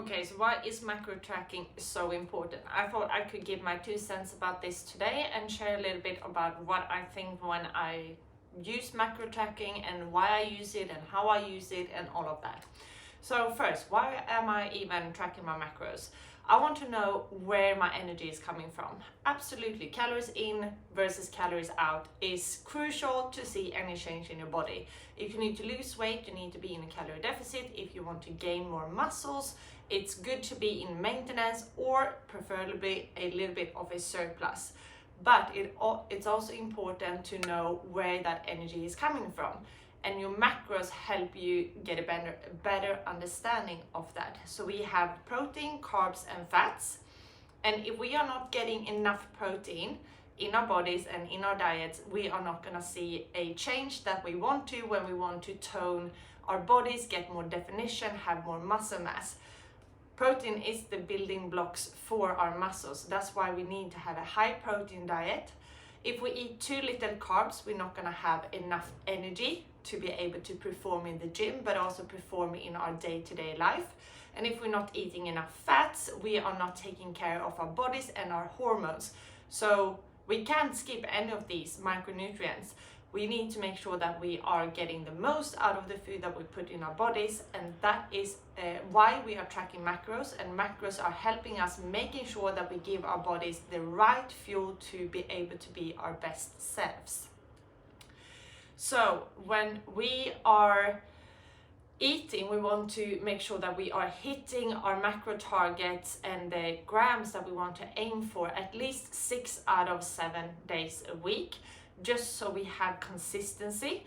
Okay, so why is macro tracking so important? I thought I could give my 2 cents about this today and share a little bit about what I think when I use macro tracking and why I use it and how I use it and all of that. So first, why am I even tracking my macros? I want to know where my energy is coming from. Absolutely, calories in versus calories out is crucial to see any change in your body. If you need to lose weight, you need to be in a calorie deficit. If you want to gain more muscles, it's good to be in maintenance or preferably a little bit of a surplus. But it's also important to know where that energy is coming from. And your macros help you get a better understanding of that. So we have protein, carbs, and fats. And if we are not getting enough protein in our bodies and in our diets, we are not going to see a change that we want to when we want to tone our bodies, get more definition, have more muscle mass. Protein is the building blocks for our muscles. That's why we need to have a high protein diet. If we eat too little carbs, we're not going to have enough energy to be able to perform in the gym, but also perform in our day-to-day life. And if we're not eating enough fats, we are not taking care of our bodies and our hormones. So we can't skip any of these micronutrients. We need to make sure that we are getting the most out of the food that we put in our bodies, and that is why we are tracking macros, and macros are helping us making sure that we give our bodies the right fuel to be able to be our best selves. So when we are eating, we want to make sure that we are hitting our macro targets and the grams that we want to aim for at least 6 out of 7 days a week, just so we have consistency.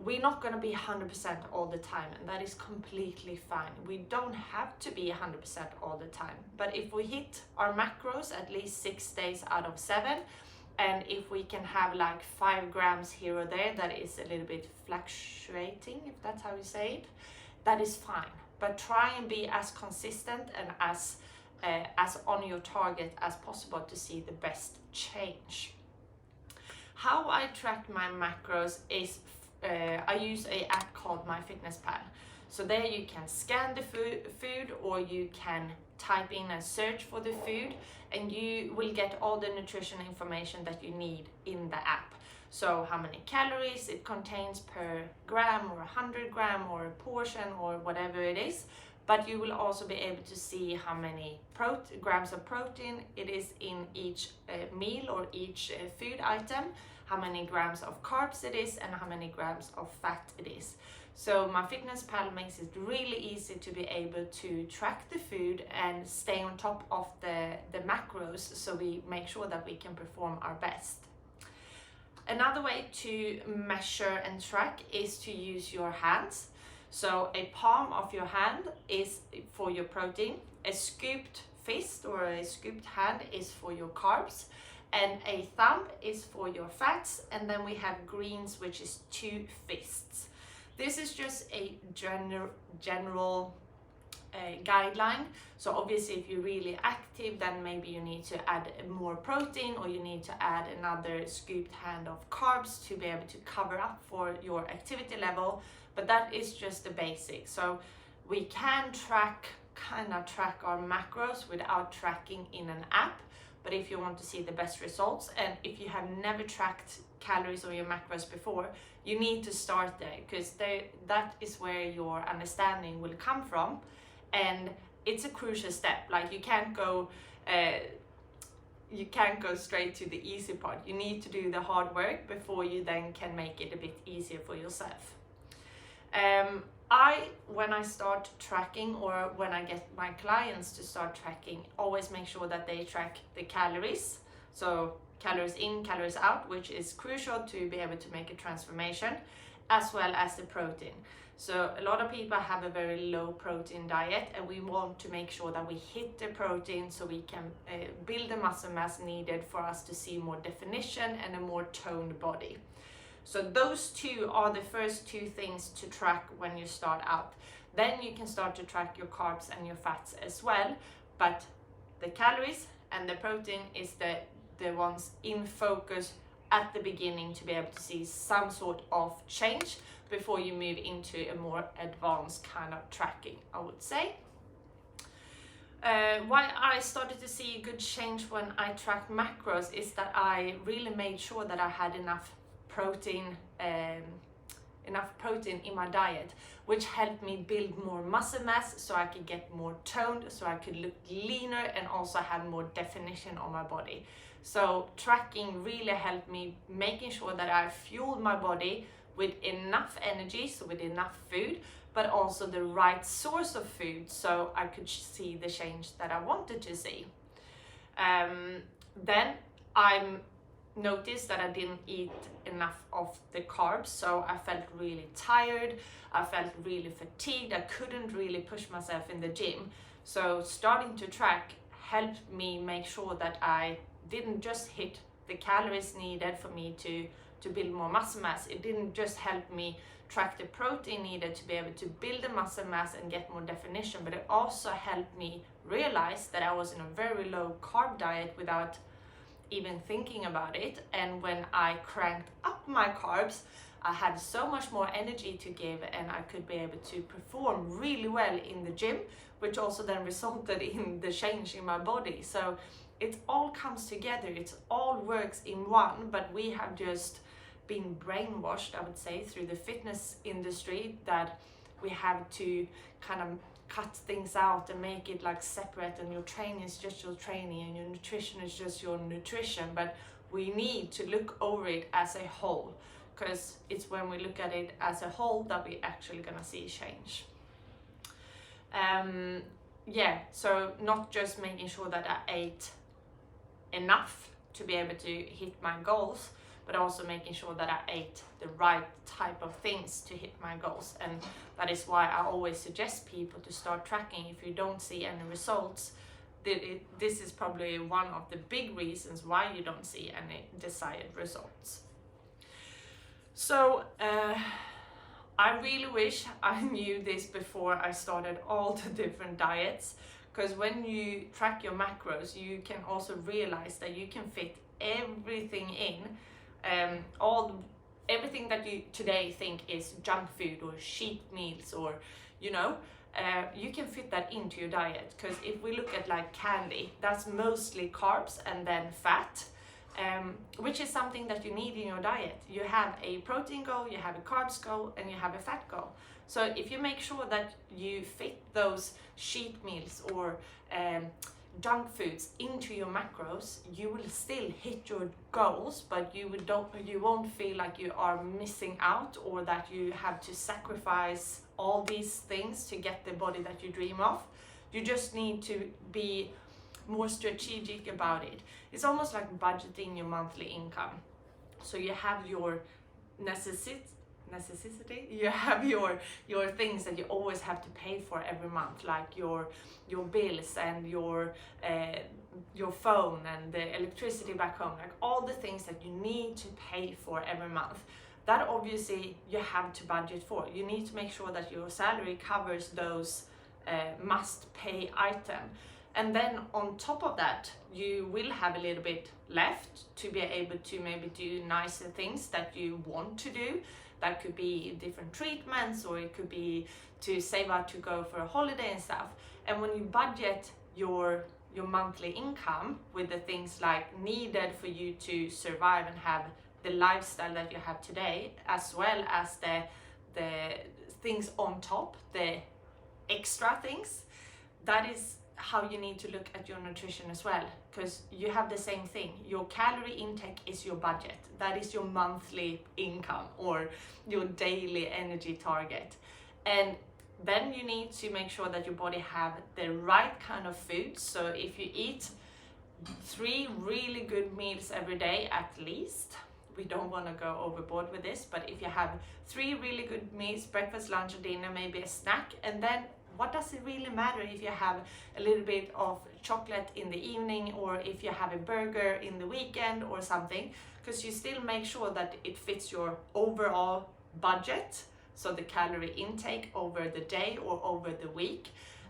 We're not going to be 100% all the time, and that is completely fine. We don't have to be 100% all the time, but if we hit our macros at least 6 days out of 7, and if we can have like 5 grams here or there that is a little bit fluctuating, if that's how you say it, that is fine. But try and be as consistent and as on your target as possible to see the best change. How I track my macros is I use an app called MyFitnessPal. So there you can scan the food, or you can type in and search for the food, and you will get all the nutrition information that you need in the app. So how many calories it contains per gram or 100 gram or a portion or whatever it is. But you will also be able to see how many grams of protein it is in each meal or each food item, how many grams of carbs it is, and how many grams of fat it is. So MyFitnessPal makes it really easy to be able to track the food and stay on top of the macros, so we make sure that we can perform our best. Another way to measure and track is to use your hands. So a palm of your hand is for your protein, a scooped fist or a scooped hand is for your carbs, and a thumb is for your fats, and then we have greens, which is 2 fists. This is just a general guideline. So obviously if you're really active, then maybe you need to add more protein, or you need to add another scooped hand of carbs to be able to cover up for your activity level. But that is just the basics. So we can track our macros without tracking in an app. But if you want to see the best results, and if you have never tracked calories or your macros before, you need to start there, because that is where your understanding will come from, and it's a crucial step. Like you can't go straight to the easy part. You need to do the hard work before you then can make it a bit easier for yourself. When I start tracking, or when I get my clients to start tracking, always make sure that they track the calories. So calories in, calories out, which is crucial to be able to make a transformation, as well as the protein. So a lot of people have a very low protein diet, and we want to make sure that we hit the protein so we can build the muscle mass needed for us to see more definition and a more toned body. So those 2 are the first 2 things to track when you start out. Then you can start to track your carbs and your fats as well, but the calories and the protein is the ones in focus at the beginning, to be able to see some sort of change before you move into a more advanced kind of tracking, I would say. Why I started to see a good change when I tracked macros is that I really made sure that I had enough protein in my diet, which helped me build more muscle mass so I could get more toned, so I could look leaner and also have more definition on my body. So tracking really helped me making sure that I fueled my body with enough energy, so with enough food, but also the right source of food so I could see the change that I wanted to see. Then I noticed that I didn't eat enough of the carbs, so I felt really tired, I felt really fatigued, I couldn't really push myself in the gym. So starting to track helped me make sure that I didn't just hit the calories needed for me to build more muscle mass. It didn't just help me track the protein needed to be able to build the muscle mass and get more definition, but it also helped me realize that I was in a very low carb diet without even thinking about it. And when I cranked up my carbs, I had so much more energy to give and I could be able to perform really well in the gym, which also then resulted in the change in my body. So it all comes together, it all works in one, but we have just been brainwashed, I would say, through the fitness industry, that we have to kind of cut things out and make it like separate, and your training is just your training and your nutrition is just your nutrition. But we need to look over it as a whole, because it's when we look at it as a whole that we're actually gonna see change. So not just making sure that I ate enough to be able to hit my goals, but also making sure that I ate the right type of things to hit my goals. And that is why I always suggest people to start tracking. If you don't see any results, this is probably one of the big reasons why you don't see any desired results. So I really wish I knew this before I started all the different diets, because when you track your macros, you can also realize that you can fit everything in. Everything that you today think is junk food or cheat meals, or you can fit that into your diet. Because if we look at like candy, that's mostly carbs and then fat, which is something that you need in your diet. You have a protein goal, you have a carbs goal, and you have a fat goal. So if you make sure that you fit those cheat meals or junk foods into your macros, you will still hit your goals, but you won't feel like you are missing out, or that you have to sacrifice all these things to get the body that you dream of. You just need to be more strategic about it. It's almost like budgeting your monthly income. So you have your necessity, you have your things that you always have to pay for every month, like your bills and your phone and the electricity back home, like all the things that you need to pay for every month. That obviously you have to budget for. You need to make sure that your salary covers those must pay items. And then on top of that, you will have a little bit left to be able to maybe do nicer things that you want to do. That could be different treatments, or it could be to save up to go for a holiday and stuff. And when you budget your monthly income with the things like needed for you to survive and have the lifestyle that you have today, as well as the things on top, the extra things, that is how you need to look at your nutrition as well, because you have the same thing. Your calorie intake is your budget. That is your monthly income or your daily energy target. And then you need to make sure that your body have the right kind of food. So if you eat 3 really good meals every day at least, we don't want to go overboard with this, but if you have 3 really good meals, breakfast, lunch, or dinner, maybe a snack, and then what does it really matter if you have a little bit of chocolate in the evening, or if you have a burger in the weekend or something, because you still make sure that it fits your overall budget, so the calorie intake over the day or over the week,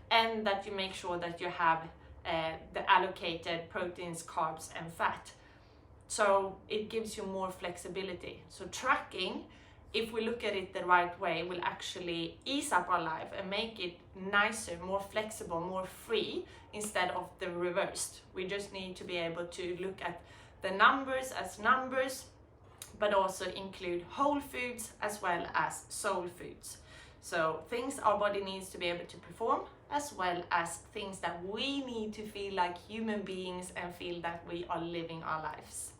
and that you make sure that you have the allocated proteins, carbs, and fat. So it gives you more flexibility. So tracking, if we look at it the right way, will actually ease up our life and make it nicer, more flexible, more free, instead of the reversed. We just need to be able to look at the numbers as numbers, but also include whole foods as well as soul foods. So things our body needs to be able to perform, as well as things that we need to feel like human beings and feel that we are living our lives.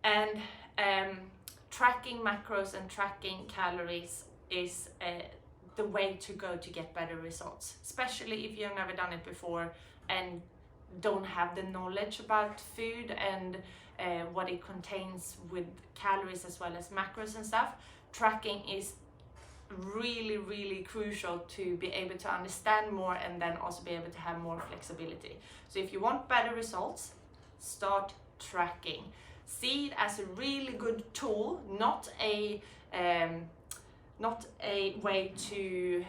And tracking macros and tracking calories is the way to go to get better results, especially if you've never done it before and don't have the knowledge about food and what it contains with calories as well as macros and stuff. Tracking is really, really crucial to be able to understand more and then also be able to have more flexibility. So if you want better results, start tracking. See it as a really good tool, not a way to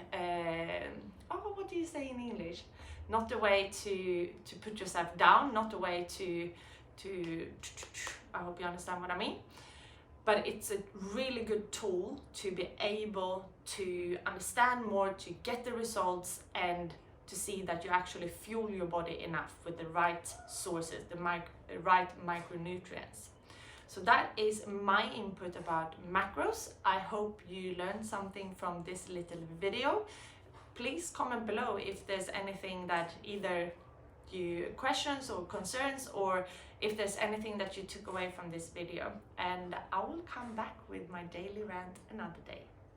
what do you say in English? Not a way to put yourself down, not a way to I hope you understand what I mean. But it's a really good tool to be able to understand more, to get the results, and to see that you actually fuel your body enough with the right sources, the right micronutrients. So that is my input about macros. I hope you learned something from this little video. Please comment below if there's anything that either you questions or concerns, or if there's anything that you took away from this video. And I will come back with my daily rant another day.